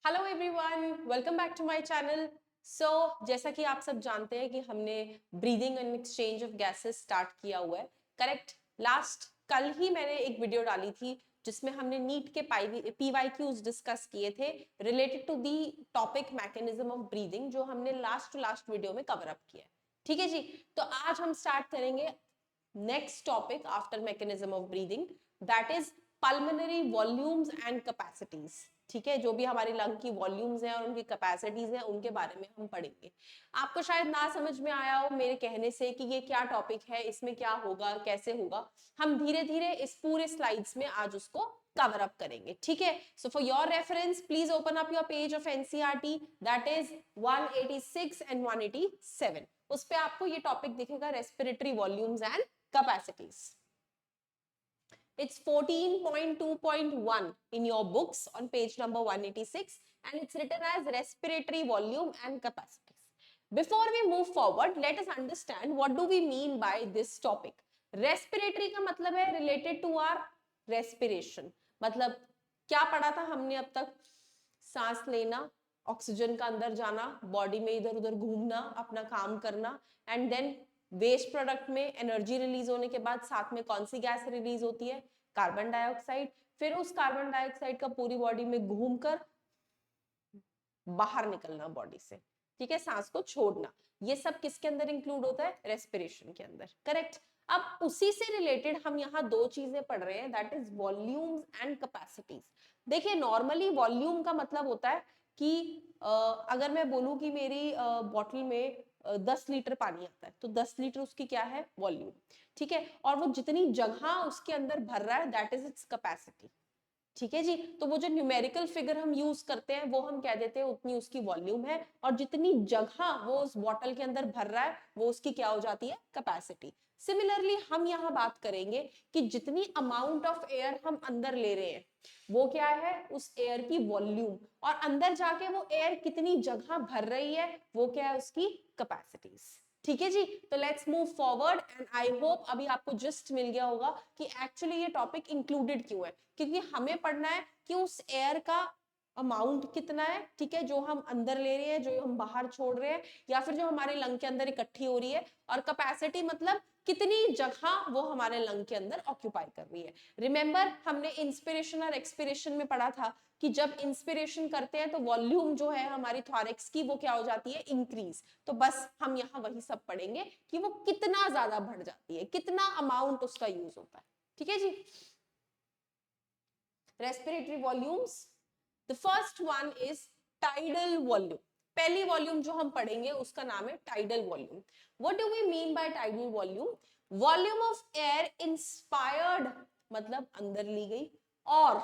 Hello everyone, welcome back to my channel. जैसा कि आप सब जानते हैं कि हमने breathing and exchange of gases start किया हुआ है, करेक्ट। कल ही मैंने एक वीडियो डाली थी जिसमें हमने नीट के पीवाईक्यूज डिस्कस किए थे related to the topic mechanism of breathing, जो हमने लास्ट टू लास्ट वीडियो में कवर अप किया है। ठीक है जी, तो आज हम स्टार्ट करेंगे next topic after mechanism of breathing, that is pulmonary volumes and capacities. ठीक है, जो भी हमारी लंग की वॉल्यूम्स हैं और उनकी कैपेसिटीज हैं उनके बारे में हम पढ़ेंगे। आपको शायद ना समझ में आया हो मेरे कहने से कि ये क्या टॉपिक है, इसमें क्या होगा, कैसे होगा। हम धीरे धीरे इस पूरे स्लाइड्स में आज उसको कवर अप करेंगे। ठीक है, so for your reference please open up your page of NCERT, that is 186 and 187। उस पे आपको ये टॉपिक दिखेगा, respiratory volumes and capacities. It's 14.2.1 in your books on page number 186 and it's written as respiratory volume and capacities. Before we move forward, let us understand what do we mean by this topic. Respiratory का मतलब है related to our respiration. मतलब क्या पढ़ा था हमने अब तक? सांस लेना, ऑक्सीजन का अंदर जाना, बॉडी में इधर उधर घूमना, अपना काम करना, एंड देन वेस्ट प्रोडक्ट में एनर्जी रिलीज होने के बाद साथ में कौन सी गैस रिलीज होती है? Carbon dioxide. फिर उस कार्बन डाइऑक्साइड का पूरी बॉडी में घूमकर बाहर निकलना बॉडी से। ठीक है, सांस को छोड़ना। ये सब किसके अंदर इंक्लूड होता है? रेस्पिरेशन के अंदर, करेक्ट। अब उसी से रिलेटेड हम यहाँ दो चीजें पढ़ रहे हैं, that is volumes and capacities. देखिए, नॉर्मली वॉल्यूम का मतलब होता है कि अगर मैं बोलूं कि मेरी बॉटल में 10 लीटर पानी आता है तो 10 लीटर उसकी क्या है? वॉल्यूम। ठीक है, और वो जितनी जगह उसके अंदर भर रहा है दैट इज इट्स कैपेसिटी। ठीक है जी, तो वो जो न्यूमेरिकल फिगर हम यूज करते हैं वो हम कह देते हैं उतनी उसकी वॉल्यूम है, और जितनी जगह वो उस बॉटल के अंदर भर रहा है वो उसकी क्या हो जाती है? कैपेसिटी। सिमिलरली हम यहाँ बात करेंगे कि जितनी अमाउंट ऑफ एयर हम अंदर ले रहे हैं वो क्या है? उस एयर की वॉल्यूम, और अंदर जाके वो एयर कितनी जगह भर रही है वो क्या है? उसकी कैपेसिटीज। ठीक है जी, तो let's move forward and I hope अभी आपको जस्ट मिल गया होगा कि एक्चुअली ये टॉपिक इंक्लूडेड क्यों है। क्योंकि हमें पढ़ना है कि उस एयर का अमाउंट कितना है, ठीक है, जो हम अंदर ले रहे हैं, जो हम बाहर छोड़ रहे हैं, या फिर जो हमारे लंग के अंदर इकट्ठी हो रही है, और कैपेसिटी मतलब कितनी जगह वो हमारे लंग के अंदर ऑक्यूपाई कर रही है। रिमेंबर, हमने इंस्पिरेशन और एक्सपिरेशन में पढ़ा था कि जब इंस्पिरेशन करते हैं तो वॉल्यूम जो है हमारी थॉरेक्स की वो क्या हो जाती है? इंक्रीज। तो बस हम यहाँ वही सब पढ़ेंगे कि वो कितना ज्यादा बढ़ जाती है, कितना अमाउंट उसका यूज होता है। ठीक है जी, respiratory volumes. The first one is tidal volume. पहली वॉल्यूम जो हम पढ़ेंगे उसका नाम है tidal volume. What do we mean by tidal volume? Volume of air inspired मतलब अंदर ली गई, और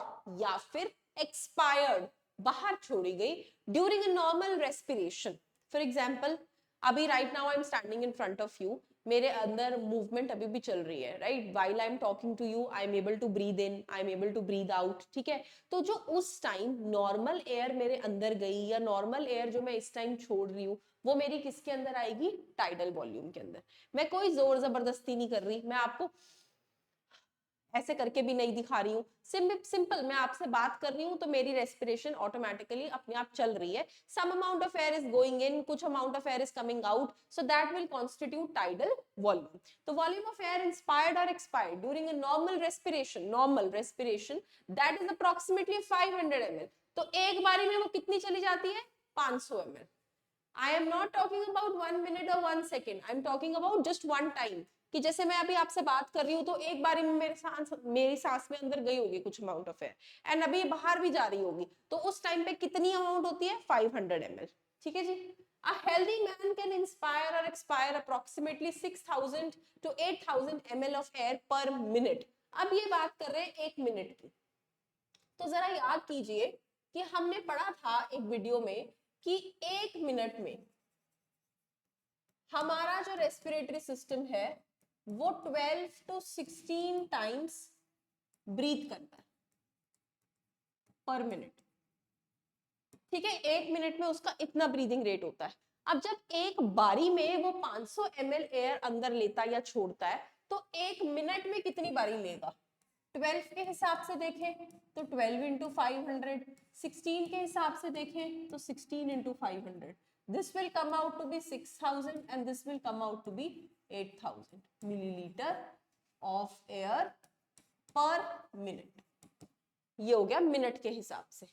या फिर एक्सपायर्ड बाहर छोड़ी गई during a normal respiration. For example, अभी right now I am standing in front of you, मेरे अंदर मूवमेंट अभी भी चल रही है, right? While I am talking to you I am able to breathe in, I am able to breathe out. ठीक है, तो जो उस टाइम नॉर्मल एयर मेरे अंदर गई या नॉर्मल एयर जो मैं इस टाइम छोड़ रही हूँ वो मेरी किसके अंदर आएगी? टाइडल वॉल्यूम के अंदर। मैं कोई जोर जबरदस्ती नहीं कर रही, मैं आपको ऐसे करके भी नहीं दिखा रही हूँ, सिंपल मैं आपसे बात कर रही हूँ तो मेरी रेस्पिरेशन ऑटोमेटिकली अपने आप चल रही है। Some amount of air is going in, कुछ amount of air is coming out, so that will constitute tidal volume. तो वॉल्यूम ऑफ एयर इंस्पायर्ड और expired during a normal respiration that is approximately 500 ml। तो एक बारी में वो कितनी चली जाती है? 500 ml। I am not talking about 1 minute और 1 second, I am talking about just one time. कि जैसे मैं अभी आपसे बात कर रही हूँ तो एक बारी में मेरी सांस में अंदर गई होगी कुछ अमाउंट ऑफ एयर, एंड अभी बाहर भी जा रही होगी, तो उस टाइम पे कितनी अमाउंट होती है? 500 ml। ठीक है जी, a healthy man can inspire or expire approximately 6000 to 8000 ml of air per minute। अब ये बात कर रहे हैं 1 मिनट की, तो जरा याद कीजिए कि हमने पढ़ा था एक वीडियो में कि 1 मिनट में हमारा जो रेस्पिरेटरी सिस्टम है वो 12 to 16 टाइम्स ब्रीथ करता है पर मिनट। ठीक है, 1 मिनट में उसका इतना ब्रीदिंग रेट होता है। अब जब एक बारी में वो 500 ml एयर अंदर लेता या छोड़ता है तो 1 मिनट में कितनी बारी लेगा? 12 के हिसाब से देखें तो 12 इंटू 500, 16 के हिसाब से देखें तो 16 into 500. This will come out to be 6,000 and this will come out to be 8,000 milliliter of air per minute. ये हो गया मिनट के हिसाब से,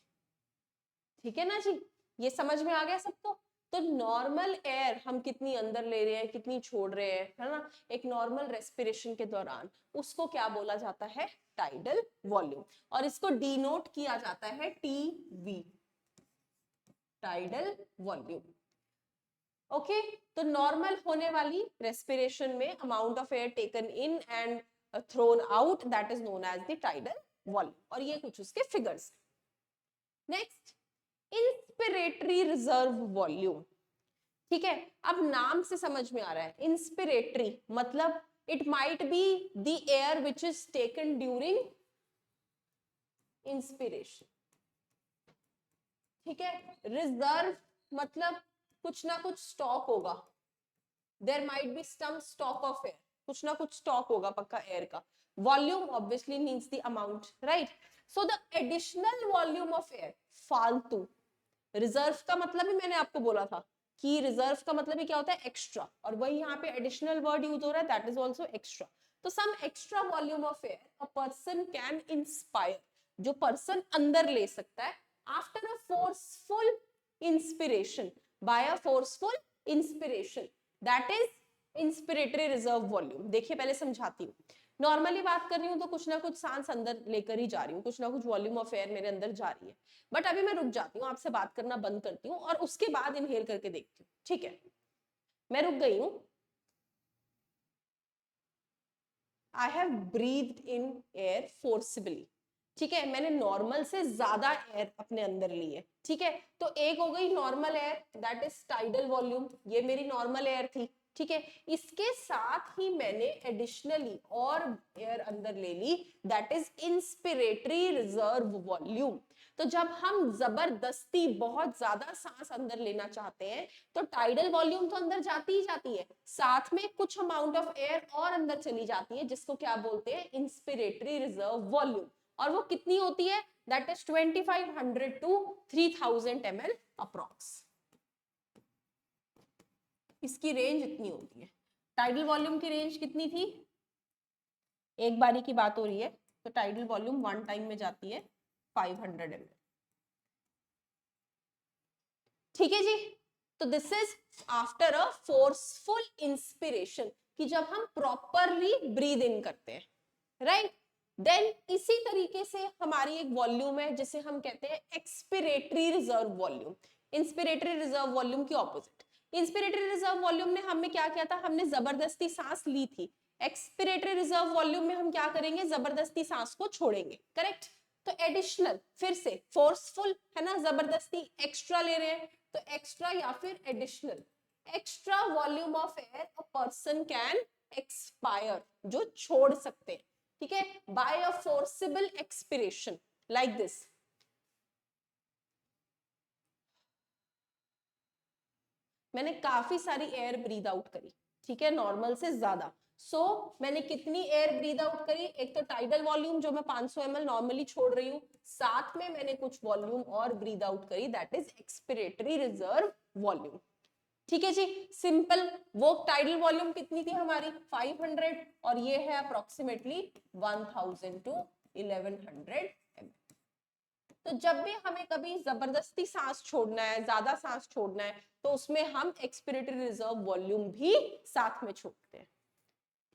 ठीक है ना जी, ये समझ में आ गया सबको. तो नॉर्मल एयर हम कितनी अंदर ले रहे हैं, कितनी छोड़ रहे हैं, है ना, एक नॉर्मल रेस्पिरेशन के दौरान, उसको क्या बोला जाता है, टाइडल वॉल्यूम. और इसको डिनोट किया जाता है टीवी, टाइडल वॉल्यूम. ओके, तो नॉर्मल होने वाली रेस्पिरेशन में amount of air taken in and thrown out, that is known as the tidal volume. और ये कुछ उसके figures. Next, inspiratory reserve volume. ठीक है, अब नाम से समझ में आ रहा है, इंस्पिरेटरी मतलब it might be the air which is taken during inspiration. ठीक है, रिजर्व मतलब कुछ ना कुछ स्टॉक होगा, there might be some stock of air, कुछ ना कुछ स्टॉक होगा पक्का एयर का. Volume obviously means the amount, right. So the additional volume of air, फालतू. रिजर्व का मतलब ही मैंने आपको बोला था कि रिजर्व का मतलब ही क्या होता है, एक्स्ट्रा, और वही यहाँ पे एडिशनल वर्ड यूज हो रहा है, दैट इज आल्सो एक्स्ट्रा. तो some extra volume of air a person can inspire, जो पर्सन अंदर ले सकता है after a forceful inspiration, by a forceful inspiration, that is inspiratory reserve volume. देखिए पहले समझाती हूँ. नॉर्मली बात कर रही हूँ तो कुछ ना कुछ सांस अंदर लेकर ही जा रही हूँ, कुछ ना कुछ वॉल्यूम ऑफ एयर मेरे अंदर जा रही है. बट अभी मैं रुक जाती हूँ, आपसे बात करना बंद करती हूँ और उसके बाद इनहेल करके देखती हूँ. ठीक है, मैं रुक गई हूँ. I have breathed in air forcibly. ठीक है, मैंने नॉर्मल से ज्यादा एयर अपने अंदर ली है. ठीक है, तो एक हो गई normal air, that is tidal volume, ये मेरी नॉर्मल एयर थी. ठीक है, इसके साथ ही मैंने एडिशनली और एयर अंदर ले ली, that is inspiratory reserve volume. तो जब हम जबरदस्ती बहुत ज्यादा सांस अंदर लेना चाहते हैं तो टाइडल वॉल्यूम तो अंदर जाती ही जाती है, साथ में कुछ अमाउंट ऑफ एयर और अंदर चली जाती है, जिसको क्या बोलते हैं, इंस्पिरेटरी रिजर्व वॉल्यूम. और वो कितनी होती है, that is 2500 to 3000 ml approx. इसकी रेंज इतनी होती है. टाइडल वॉल्यूम की रेंज कितनी थी, एक बारी की बात हो रही है, तो टाइडल वॉल्यूम वन टाइम में जाती है 500 ml. ठीक है जी. तो this is after a forceful inspiration, कि जब हम प्रॉपरली ब्रीद इन करते हैं, राइट. देन इसी तरीके से हमारी एक वॉल्यूम है जिसे हम कहते हैं expiratory reserve volume. Inspiratory reserve volume की ऑपोजिट. इंस्पिरेटरी रिजर्व वॉल्यूम ने हमें क्या किया था, हमने जबरदस्ती सांस ली थी. एक्सपिरेटरी रिजर्व वॉल्यूम में हम क्या करेंगे, जबरदस्ती सांस को छोड़ेंगे, करेक्ट. तो एडिशनल, फिर से फोर्सफुल है ना, जबरदस्ती एक्स्ट्रा ले रहे हैं, तो एक्स्ट्रा या फिर additional. Extra volume of air a person can expire, जो छोड़ सकते हैं. ठीक है, by a forcible expiration like this. मैंने काफी सारी एयर ब्रीद आउट करी, ठीक है, नॉर्मल से ज्यादा. सो मैंने कितनी एयर ब्रीद आउट करी, एक तो टाइडल वॉल्यूम जो मैं 500 ml नॉर्मली छोड़ रही हूँ, साथ में मैंने कुछ वॉल्यूम और ब्रीद आउट करी, that is expiratory reserve volume. ठीक है जी, सिंपल. वो टाइडल वॉल्यूम कितनी थी हमारी, 500, और ये है अप्रोक्सीमेटली 1000 टू 1100 ml. तो जब भी हमें कभी जबरदस्ती सांस छोड़ना है, ज्यादा सांस छोड़ना है, तो उसमें हम एक्सपिरेटरी रिजर्व वॉल्यूम भी साथ में छोड़ते हैं.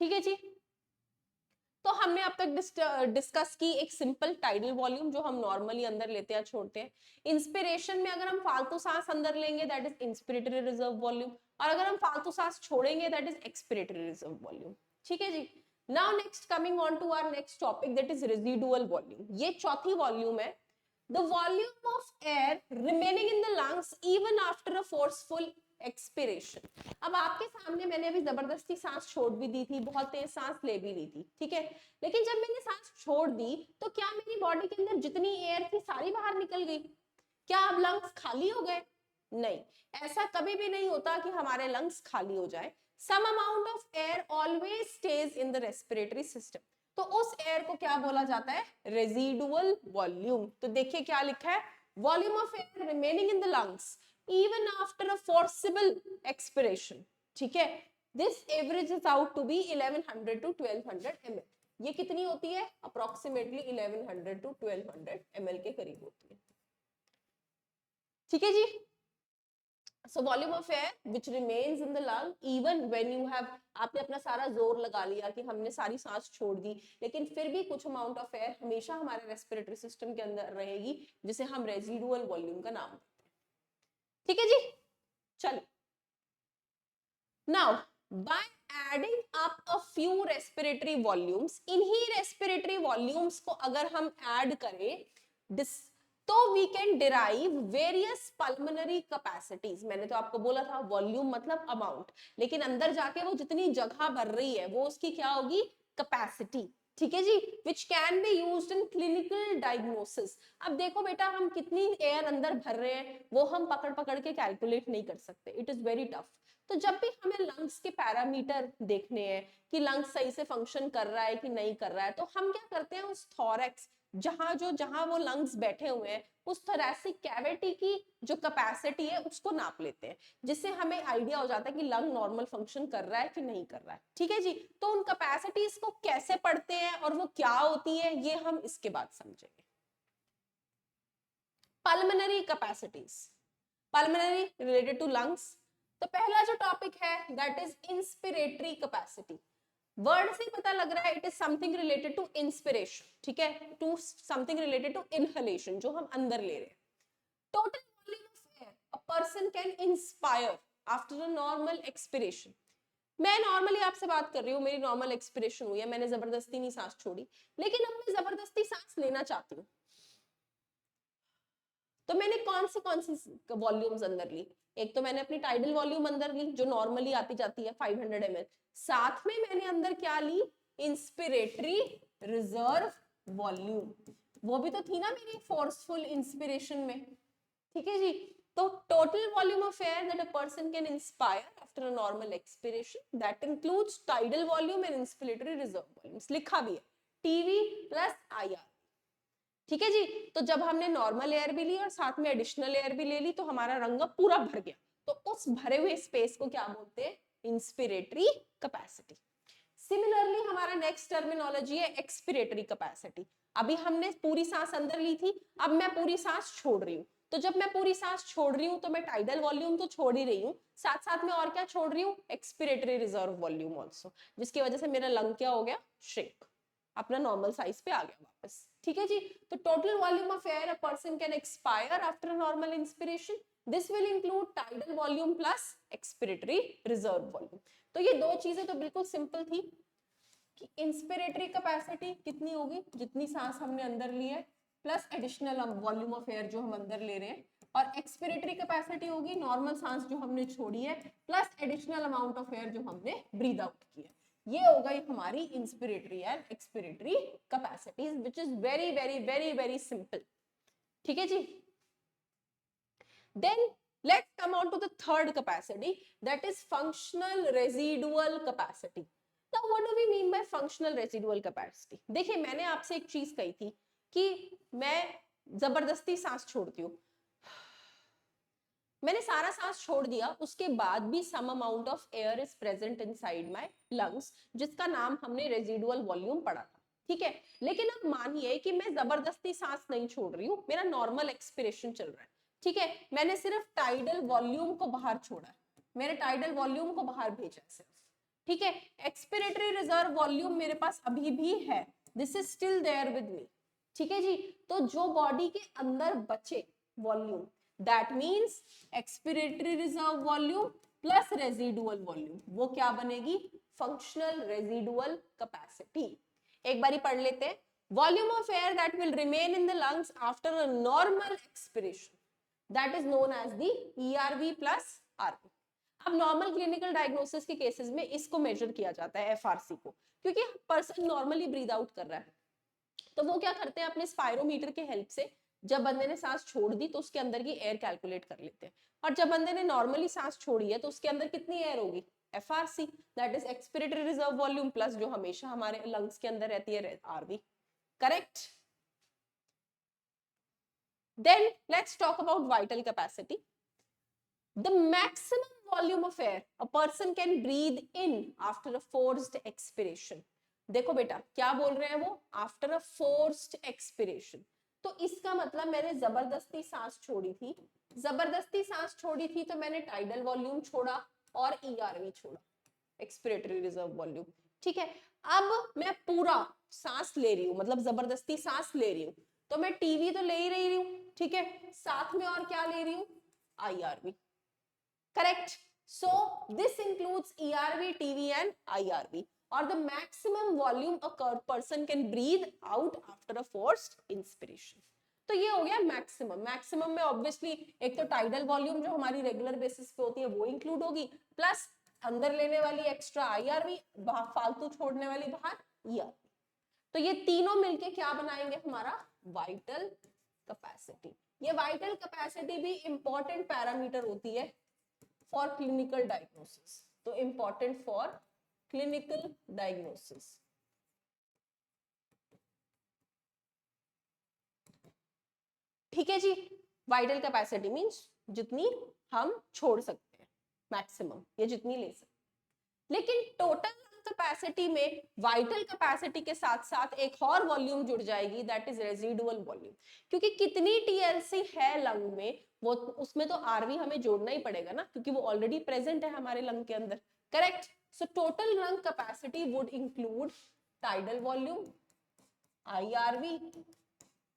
ठीक है जी. तो हमने अब तक डिस्कस की एक सिंपल टाइडल वॉल्यूम जो हम नॉर्मली अंदर लेते हैं छोड़ते हैं. इंस्पिरेशन में अगर हम फालतू सांस अंदर लेंगे that is inspiratory reserve volume, और अगर हम फालतू सांस छोड़ेंगे that is expiratory reserve volume. ठीक है जी. Now next coming on to our next topic, that is residual volume. ये चौथी वॉल्यूम है. The volume of air remaining in the lungs even after a forceful expiration. अब आपके सामने मैंने अभी जबरदस्ती सांस छोड़ भी दी थी, बहुत तेज सांस ले भी ली थी, ठीक है, लेकिन जब मैंने सांस छोड़ दी तो क्या मेरी बॉडी के अंदर जितनी एयर थी सारी बाहर निकल गई, क्या अब लंग्स खाली हो गए? नहीं, ऐसा कभी भी नहीं होता कि हमारे लंग्स खाली हो जाए. Some amount of air always stays in the respiratory system. तो उस एयर को क्या बोला जाता है? Residual volume. तो देखिए क्या लिखा है, volume of air remaining in the lungs even after a forcible expiration. ठीक है, this averages out to be 1100 to 1200 ml। ये कितनी होती है? अप्रोक्सीमेटली 1100 to 1200 ml के करीब होती है। ठीक है जी। So volume of air which remains in the lung even when you have, आपने अपना सारा जोर लगा लिया कि हमने सारी सांस छोड़ दी, लेकिन फिर भी कुछ अमाउंट ऑफ एयर हमेशा हमारे रेस्पिरेटरी सिस्टम के अंदर रहेगी, जिसे हम रेजिडुअल वॉल्यूम का नाम देते हैं। ठीक है जी, चलिए। Now by adding up a few respiratory volumes, इन्हीं respiratory volumes को अगर हम ऐड करें तो we can derive various pulmonary capacities। मैंने तो आपको बोला था वॉल्यूम मतलब अमाउंट, लेकिन अंदर जाके वो जितनी जगह भर रही है वो उसकी क्या होगी? कैपेसिटी। ठीक है जी, which can be used in clinical diagnosis। अब देखो बेटा, हम कितनी एयर अंदर भर रहे हैं वो हम पकड़ पकड़ के कैलकुलेट नहीं कर सकते, इट इज वेरी टफ। तो जब भी हमें लंग्स के पैरामीटर देखने हैं कि लंग्स सही से फंक्शन कर रहा है कि नहीं कर रहा है, तो हम क्या करते हैं, उस थोरैक्स जहां वो लंग्स बैठे हुए हैं उस थोरैसिक कैविटी की जो कैपेसिटी है उसको नाप लेते हैं, जिससे हमें आइडिया हो जाता है कि लंग नॉर्मल फंक्शन कर रहा है कि नहीं कर रहा है। ठीक है जी, तो उन कैपेसिटीज को कैसे पढ़ते हैं और वो क्या होती है ये हम इसके बाद समझेंगे। Pulmonary capacities, pulmonary related to lungs. तो पहला जो टॉपिक है that is inspiratory capacity. Word से पता लग रहा है it is something related to inspiration. ठीक है, to something related to inhalation, जो हम अंदर ले रहे हैं। Total volume of air a person can inspire after a normal expiration. मैं नॉर्मली आपसे बात कर रही हूँ, मेरी नॉर्मल एक्सपिरेशन हुई है, मैंने जबरदस्ती नहीं सांस छोड़ी, लेकिन अब मैं जबरदस्ती सांस लेना चाहती हूँ, तो मैंने कौन सी वॉल्यूम्स अंदर ली? एक तो मैंने अपनी टाइडल वॉल्यूम अंदर ली जो नॉर्मली आती जाती है 500 ml, साथ में मैंने अंदर क्या ली? इंस्पिरेटरी रिजर्व वॉल्यूम, वो भी तो थी ना मेरी फोर्सफुल इंस्पिरेशन में। ठीक है जी, तो total volume of air that a person can inspire after a normal expiration that includes tidal volume and inspiratory reserve volumes. लिखा भी है टीवी प्लस आईआर। ठीक है जी, तो जब हमने नॉर्मल एयर भी ली और साथ में एडिशनल एयर भी ले ली तो हमारा रंग पूरा भर गया, तो उस भरे हुए स्पेस को क्या बोलते हैं? Inspiratory capacity. सिमिलरली हमारा नेक्स्ट टर्मिनोलॉजी है एक्सपिरेटरी कैपेसिटी। अभी हमने पूरी सांस अंदर ली थी, अब मैं पूरी सांस छोड़ रही हूँ, तो जब मैं पूरी सांस छोड़ रही हूँ तो मैं टाइडल वॉल्यूम तो छोड़ ही रही हूँ, साथ साथ में और क्या छोड़ रही हूँ? एक्सपिरेटरी रिजर्व वॉल्यूम ऑल्सो, जिसकी वजह से मेरा लंग क्या हो गया? श्रिंक, अपना नॉर्मल साइज पे आ गया वापस। ठीक है जी, तो total volume of air a person can expire after normal inspiration, this will include tidal volume plus expiratory reserve volume. तो ये दो चीजें तो बिल्कुल सिंपल थी कि इंस्पिरेटरी कैपेसिटी कितनी होगी? जितनी सांस हमने अंदर ली है plus additional volume of air जो हम अंदर ले रहे हैं, और एक्सपिरेटरी कैपेसिटी होगी नॉर्मल सांस जो हमने छोड़ी है plus additional amount of air जो हमने ब्रीद आउट किया। ये हो गई हमारी inspiratory and expiratory capacities, which is very very very very simple. ठीक है जी, then let's come on to the third capacity, that is functional residual capacity. Now what do we mean by functional residual capacity? देखिए, मैंने आपसे एक चीज कही थी कि मैं जबरदस्ती सांस छोड़ती हूँ, मैंने सारा सांस छोड़ दिया, उसके बाद भी some amount of air is present inside my lungs, जिसका नाम हमने रेजिडुअल वॉल्यूम पढ़ा था। ठीक है, लेकिन अब मानिए कि मैं जबरदस्ती सांस नहीं छोड़ रही हूँ, मेरा नॉर्मल एक्सपिरेशन चल रहा है। ठीक है, मैंने सिर्फ टाइडल वॉल्यूम को बाहर छोड़ा है, मेरे टाइडल वॉल्यूम को बाहर भेजा है सिर्फ। ठीक है, एक्सपिरेटरी रिजर्व वॉल्यूम मेरे पास अभी भी है, this is still there with me. ठीक है जी, तो जो बॉडी के अंदर बचे volume, that means expiratory reserve volume plus residual volume, वो क्या बनेगी? Functional residual capacity. एक बारी पढ़ लेते हैं, volume of air that will remain in the lungs after a normal expiration, that is known as the ERV plus RV। अब normal clinical diagnosis के केसेस में इसको मेजर किया जाता है FRC को, क्योंकि पर्सन नॉर्मली ब्रीद आउट कर रहा है, तो वो क्या करते हैं अपने स्पायरोमीटर के हेल्प से, जब बंदे ने सांस छोड़ दी तो उसके अंदर की एयर कैलकुलेट कर लेते हैं, और जब बंदे ने नॉर्मली सांस छोड़ी है तो उसके अंदर कितनी एयर होगी? FRC, that is expiratory reserve volume plus जो हमेशा हमारे लंग्स के अंदर रहती है RV. Correct. Then let's talk about vital capacity. The maximum volume of air a person can breathe in after a forced expiration. देखो बेटा क्या बोल रहे हैं वो, आफ्टर अ फोर्स्ड एक्सपिरेशन. तो इसका मतलब मैंने जबरदस्ती सांस छोड़ी थी, जबरदस्ती सांस छोड़ी थी तो मैंने टाइडल वॉल्यूम छोड़ा और ERV छोड़ा, एक्सपिरेटरी रिजर्व वॉल्यूम. ठीक है. अब मैं पूरा सांस ले रही हूँ, मतलब जबरदस्ती सांस ले रही हूँ, तो मैं टीवी तो ले ही रही हूँ. ठीक है. साथ में और क्या ले रही हूँ, IRV. Correct. So this includes ERV, TV and IRV. or the maximum volume a person can breathe out after a forced inspiration. तो ये हो गया मैक्सिमम. मैक्सिमम में ऑब्वियसली एक तो टाइडल वॉल्यूम जो हमारी रेगुलर बेसिस पे होती है वो इंक्लूड होगी, प्लस अंदर लेने वाली एक्स्ट्रा IRV, फालतू छोड़ने वाली बाहर ERV. तो ये तीनों मिलके क्या बनाएंगे हमारा वाइटल कैपेसिटी. ये वाइटल कैपेसिटी भी इंपॉर्टेंट पैरामीटर होती है फॉर क्लिनिकल डायग्नोसिस. तो इंपॉर्टेंट फॉर क्लिनिकल डायग्नोसिस. ठीक है जी. वाइटल कैपेसिटी मींस जितनी हम छोड़ सकते हैं, मैक्सिमम, ये जितनी ले सकते हैं. लेकिन टोटल कैपेसिटी में वाइटल कैपेसिटी के साथ साथ एक और वॉल्यूम जुड़ जाएगी, दैट इज रेजिडुअल वॉल्यूम. क्योंकि कितनी TLC है लंग में, वो उसमें तो RV हमें जोड़ना ही पड़ेगा ना, क्योंकि वो ऑलरेडी प्रेजेंट है हमारे लंग के अंदर. Correct. So total lung capacity would include tidal volume, IRV,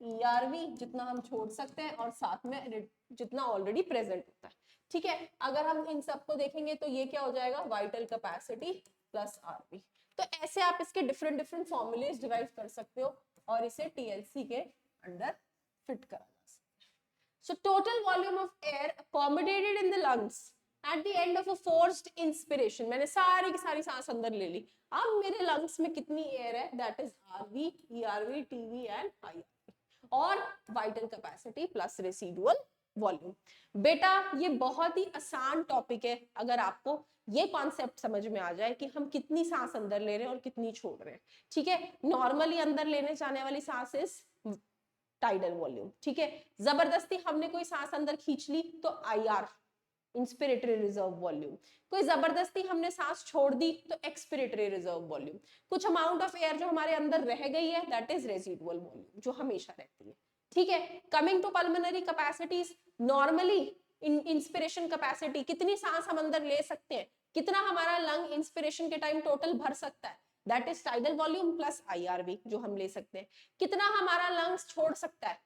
ERV जितना हम छोड़ सकते हैं और साथ में जितना ऑलरेडी प्रेजेंट होता है. ठीक है. अगर हम इन सबको देखेंगे तो ये क्या हो जाएगा, वाइटल कैपेसिटी प्लस RV. तो ऐसे आप इसके डिफरेंट डिफरेंट फॉर्मूलेज डिराइव कर सकते हो और इसे TLC के अंडर फिट करा जा सकता है. So total volume of air accommodated in the lungs at the end of a forced inspiration, मैंने सारी की सारी सांस अंदर ले ली. अब मेरे लंग्स में कितनी एयर है, that is RV, ERV, TV and IRV. और vital capacity plus residual volume. बेटा ये बहुत ही आसान टॉपिक है अगर आपको ये कॉन्सेप्ट समझ में आ जाए कि हम कितनी सांस अंदर ले रहे हैं और कितनी छोड़ रहे हैं. ठीक है. नॉर्मली अंदर लेने जाने वाली सांस इज टाइडल वॉल्यूम. ठीक है. जबरदस्ती हमने कोई सांस अंदर खींच ली तो IR, इंस्पिरेटरी रिजर्व वॉल्यूम. कोई जबरदस्ती हमने सांस छोड़ दी तो एक्सपिरेटरी रिजर्व वॉल्यूम. कुछ अमाउंट ऑफ एयर जो हमारे अंदर रह गई है, दैट इज रेजिडुअल वॉल्यूम, जो हमेशा रहती है. ठीक है. Coming to pulmonary capacities, normally inspiration capacity, कितनी सांस हम अंदर ले सकते हैं, कितना हमारा लंग इंस्पिरेशन के टाइम टोटल भर सकता है, that is tidal volume plus IRV जो हम ले सकते हैं. कितना हमारा लंग्स छोड़ सकता है,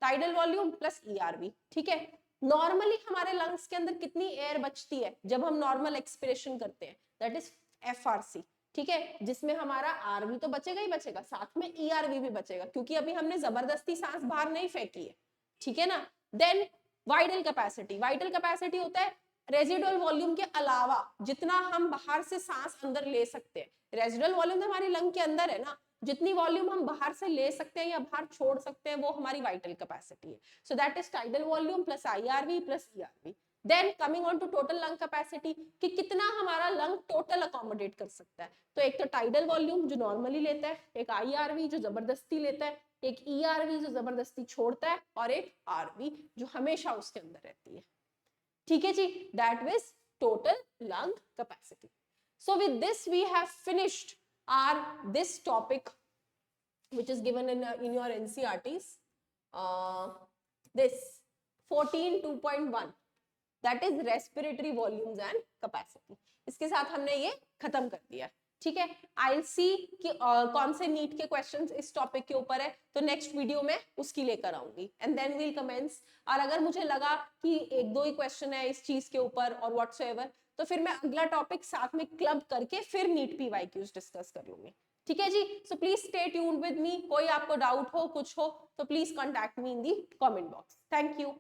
टाइडल वॉल्यूम प्लस ERV. ठीक है. नॉर्मली हमारे लंग्स के अंदर कितनी एयर बचती है जब हम नॉर्मल एक्सपिरेशन करते हैं, दैट इज FRC. ठीक है. जिसमें हमारा RV तो बचेगा ही बचेगा, साथ में ERV भी बचेगा, क्योंकि अभी हमने जबरदस्ती सांस बाहर नहीं फेंकी है. ठीक है ना. Then vital capacity. Vital capacity होता है रेजिडुअल वॉल्यूम के अलावा जितना हम बाहर से सांस अंदर ले सकते हैं. रेजिडुअल वॉल्यूम तो हमारी लंग के अंदर है ना, जितनी वॉल्यूम हम बाहर से ले सकते हैं या बाहर छोड़ सकते हैं वो हमारी वाइटल कैपेसिटी है. So that is tidal volume plus IRV plus ERV. Then coming on to total lung capacity, कि कितना हमारा लंग टोटल अकोमोडेट कर सकता है. तो एक तो टाइडल वॉल्यूम जो नॉर्मली लेता है, एक IRV जो जबरदस्ती लेता है, एक ERV जो जबरदस्ती छोड़ता है, और एक RV जो हमेशा उसके अंदर रहती है. ठीक है जी. That is total lung capacity. So with this we have finished are this topic which is given in your NCERTs, this 14.2.1, that is respiratory volumes and capacity. इसके साथ हमने ये खत्म कर दिया. ठीक है. I'll see कि कौन से नीट के क्वेश्चंस इस टॉपिक के ऊपर है, तो नेक्स्ट वीडियो में उसकी लेकर आऊंगी एंड देन वील कमेंस. और अगर मुझे लगा कि एक दो ही क्वेश्चन है इस चीज के ऊपर और व्हाटसोएवर, तो फिर मैं अगला टॉपिक साथ में क्लब करके फिर नीट PYQs डिस्कस कर लूंगी. ठीक है जी. So please stay tuned with me. कोई आपको डाउट हो, कुछ हो, तो please contact me in the comment box. Thank you.